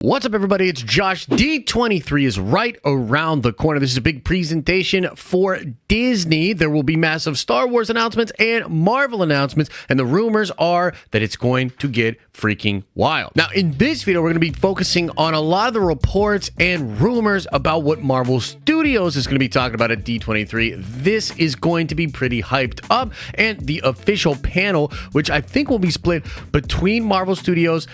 What's up, everybody? It's Josh. D23 is right around the corner. This is a big presentation for Disney. There will be massive Star Wars announcements and Marvel announcements, and the rumors are that it's going to get freaking wild. Now, in this video, we're going to be focusing on a lot of the reports and rumors about what Marvel Studios is going to be talking about at D23. This is going to be pretty hyped up, and the official panel, which I think will be split between Marvel Studios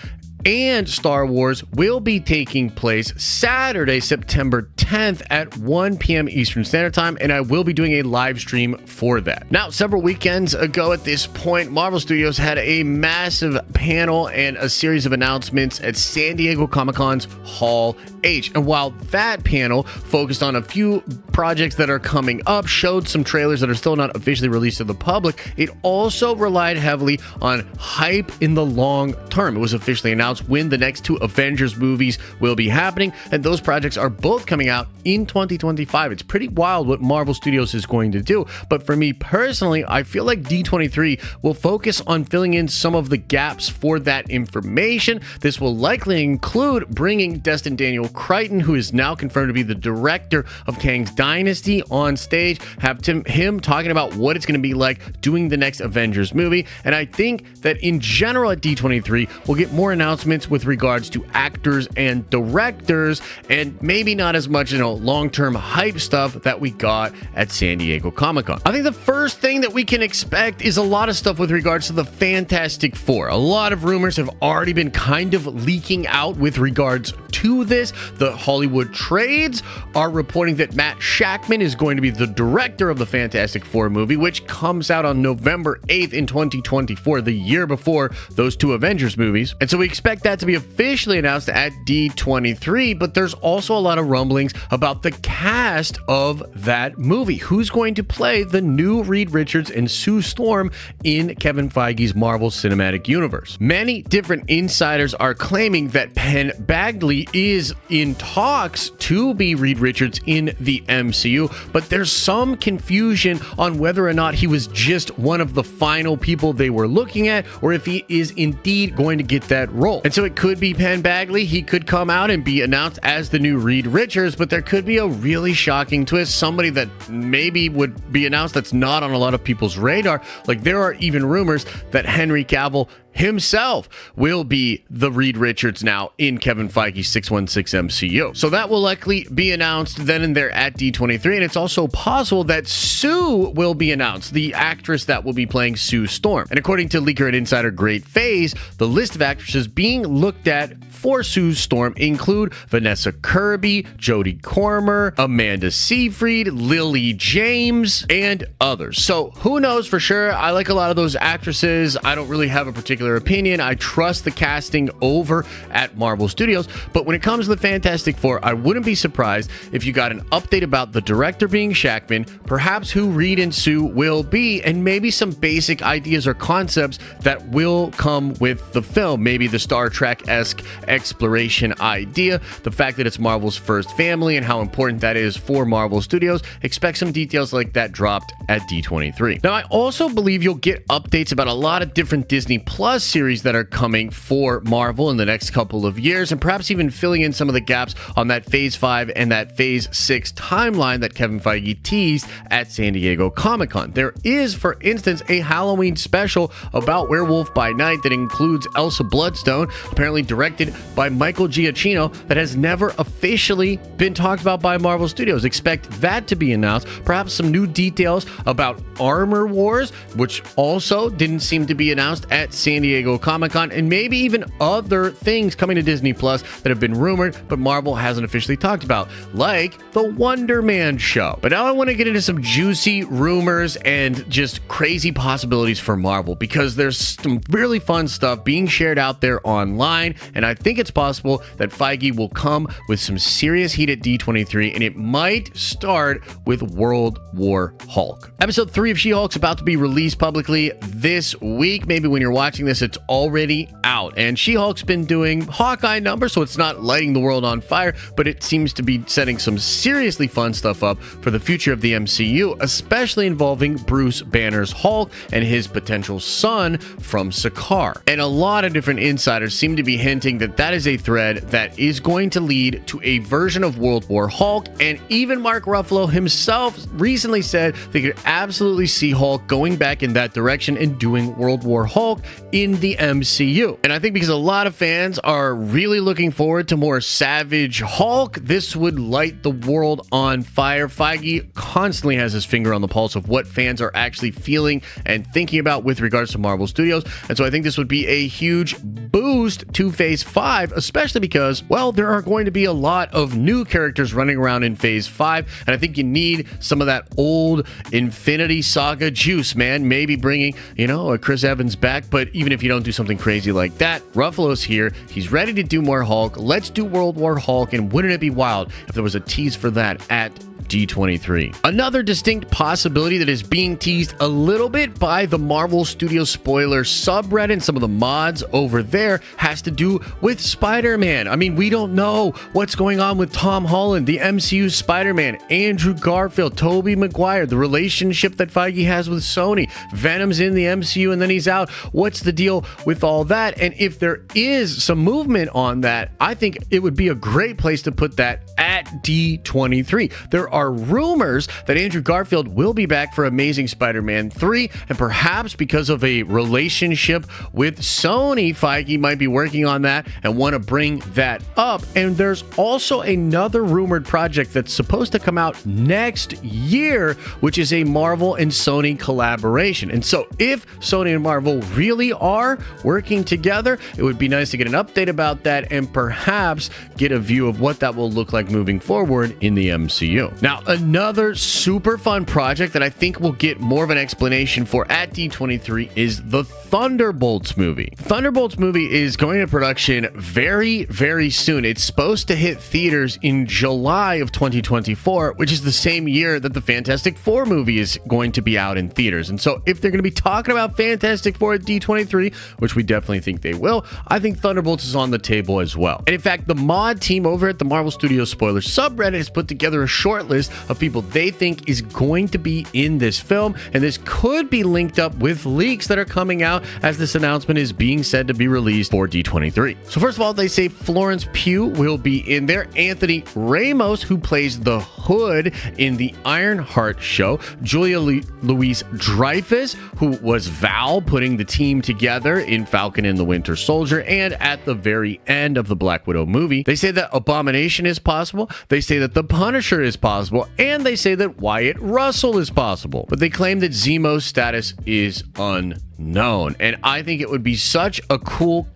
and Star Wars, will be taking place Saturday, September 10th at 1 p.m. Eastern Standard Time, and I will be doing a live stream for that. Now, several weekends ago at this point, Marvel Studios had a massive panel and a series of announcements at San Diego Comic-Con's Hall H. And while that panel focused on a few projects that are coming up, showed some trailers that are still not officially released to the public, it also relied heavily on hype in the long term. It was officially announced when the next two Avengers movies will be happening, and those projects are both coming out in 2025. It's pretty wild what Marvel Studios is going to do, but for me personally, I feel like D23 will focus on filling in some of the gaps for that information. This will likely include bringing Destin Daniel Crichton, who is now confirmed to be the director of Kang's Dynasty, on stage, have him talking about what it's going to be like doing the next Avengers movie. And I think that in general at D23, we'll get more announcements with regards to actors and directors, and maybe not as much, long-term hype stuff that we got at San Diego Comic-Con. I think the first thing that we can expect is a lot of stuff with regards to the Fantastic Four. A lot of rumors have already been kind of leaking out with regards to this. The Hollywood trades are reporting that Matt Shakman is going to be the director of the Fantastic Four movie, which comes out on November 8th in 2024, the year before those two Avengers movies. And so we expect that to be officially announced at D23, but there's also a lot of rumblings about the cast of that movie. Who's going to play the new Reed Richards and Sue Storm in Kevin Feige's Marvel Cinematic Universe? Many different insiders are claiming that Penn Badgley is in talks to be Reed Richards in the MCU, but there's some confusion on whether or not he was just one of the final people they were looking at, or if he is indeed going to get that role. And so it could be Penn Badgley. He could come out and be announced as the new Reed Richards, but there could be a really shocking twist, somebody that maybe would be announced that's not on a lot of people's radar. Like, there are even rumors that Henry Cavill himself will be the Reed Richards now in Kevin Feige's 616 MCU. So that will likely be announced then and there at D23, and it's also possible that Sue will be announced, the actress that will be playing Sue Storm. And according to leaker and insider Great Phase, the list of actresses being looked at for Sue Storm include Vanessa Kirby, Jodie Comer, Amanda Seyfried, Lily James, and others. So who knows for sure? I like a lot of those actresses. I don't really have a particular opinion. I trust the casting over at Marvel Studios, but when it comes to the Fantastic Four, I wouldn't be surprised if you got an update about the director being Shakman, perhaps who Reed and Sue will be, and maybe some basic ideas or concepts that will come with the film. Maybe the Star Trek-esque exploration idea, the fact that it's Marvel's first family and how important that is for Marvel Studios. Expect some details like that dropped at D23. Now, I also believe you'll get updates about a lot of different Disney Plus series that are coming for Marvel in the next couple of years, and perhaps even filling in some of the gaps on that Phase 5 and that Phase 6 timeline that Kevin Feige teased at San Diego Comic-Con. There is, for instance, a Halloween special about Werewolf by Night that includes Elsa Bloodstone, apparently directed by Michael Giacchino, that has never officially been talked about by Marvel Studios. Expect that to be announced. Perhaps some new details about Armor Wars, which also didn't seem to be announced at San Diego Comic-Con, and maybe even other things coming to Disney Plus that have been rumored, but Marvel hasn't officially talked about, like the Wonder Man show. But now I want to get into some juicy rumors and just crazy possibilities for Marvel, because there's some really fun stuff being shared out there online, and I think it's possible that Feige will come with some serious heat at D23, and it might start with World War Hulk. Episode 3 of She-Hulk's about to be released publicly this week. Maybe when you're watching this, it's already out, and She-Hulk's been doing Hawkeye numbers, so it's not lighting the world on fire, but it seems to be setting some seriously fun stuff up for the future of the MCU, especially involving Bruce Banner's Hulk and his potential son from Sakaar. And a lot of different insiders seem to be hinting that that is a thread that is going to lead to a version of World War Hulk, and even Mark Ruffalo himself recently said they could absolutely see Hulk going back in that direction and doing World War Hulk in the MCU. And I think because a lot of fans are really looking forward to more savage Hulk, this would light the world on fire. Feige constantly has his finger on the pulse of what fans are actually feeling and thinking about with regards to Marvel Studios. And so I think this would be a huge boost to Phase 5, especially because, well, there are going to be a lot of new characters running around in Phase 5, and I think you need some of that old Infinity Saga juice, man. Maybe bringing, a Chris Evans back, but even if you don't do something crazy like that, Ruffalo's here. He's ready to do more Hulk. Let's do World War Hulk, and wouldn't it be wild if there was a tease for that at D23. Another distinct possibility that is being teased a little bit by the Marvel Studios spoiler subreddit and some of the mods over there has to do with Spider-Man. I mean, we don't know what's going on with Tom Holland, the MCU Spider-Man, Andrew Garfield, Tobey Maguire, the relationship that Feige has with Sony. Venom's in the MCU and then he's out. What's the deal with all that? And if there is some movement on that, I think it would be a great place to put that at D23. There are rumors that Andrew Garfield will be back for Amazing Spider-Man 3, and perhaps because of a relationship with Sony, Feige might be working on that and want to bring that up. And there's also another rumored project that's supposed to come out next year, which is a Marvel and Sony collaboration. And so if Sony and Marvel really are working together, it would be nice to get an update about that and perhaps get a view of what that will look like moving forward in the MCU. Now, another super fun project that I think we'll get more of an explanation for at D23 is the Thunderbolts movie. Thunderbolts movie is going into production very, very soon. It's supposed to hit theaters in July of 2024, which is the same year that the Fantastic Four movie is going to be out in theaters. And so if they're going to be talking about Fantastic Four at D23, which we definitely think they will, I think Thunderbolts is on the table as well. And in fact, the mod team over at the Marvel Studios spoiler subreddit has put together a short list of people they think is going to be in this film, and this could be linked up with leaks that are coming out as this announcement is being said to be released for D23. So first of all, they say Florence Pugh will be in there, Anthony Ramos, who plays the Hood in the Ironheart show, Julia Louis-Dreyfus, who was Val putting the team together in Falcon and the Winter Soldier, and at the very end of the Black Widow movie. They say that Abomination is possible, they say that the Punisher is possible, and they say that Wyatt Russell is possible. But they claim that Zemo's status is unknown. And I think it would be such a cool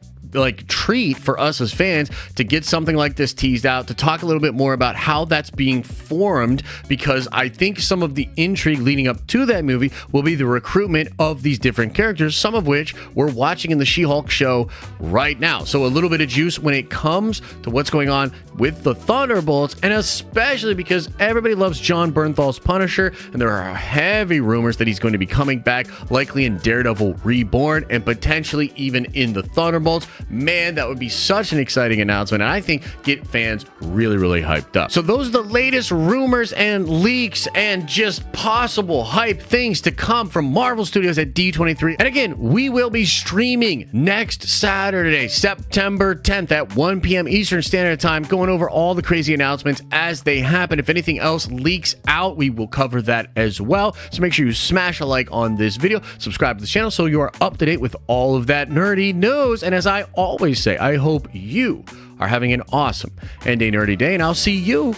treat for us as fans to get something like this teased out, to talk a little bit more about how that's being formed, because I think some of the intrigue leading up to that movie will be the recruitment of these different characters, some of which we're watching in the She-Hulk show right now. So a little bit of juice when it comes to what's going on with the Thunderbolts, and especially because everybody loves John Bernthal's Punisher, and there are heavy rumors that he's going to be coming back, likely in Daredevil Reborn, and potentially even in the Thunderbolts. Man, that would be such an exciting announcement, and I think get fans really, really hyped up. So those are the latest rumors and leaks and just possible hype things to come from Marvel Studios at D23. And again, we will be streaming next Saturday, September 10th at 1 p.m. Eastern Standard Time, going over all the crazy announcements as they happen. If anything else leaks out, we will cover that as well. So make sure you smash a like on this video, subscribe to the channel so you are up to date with all of that nerdy news. And as I always say, I hope you are having an awesome and a nerdy day, and I'll see you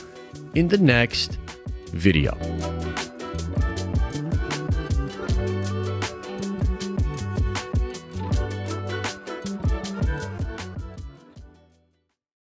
in the next video.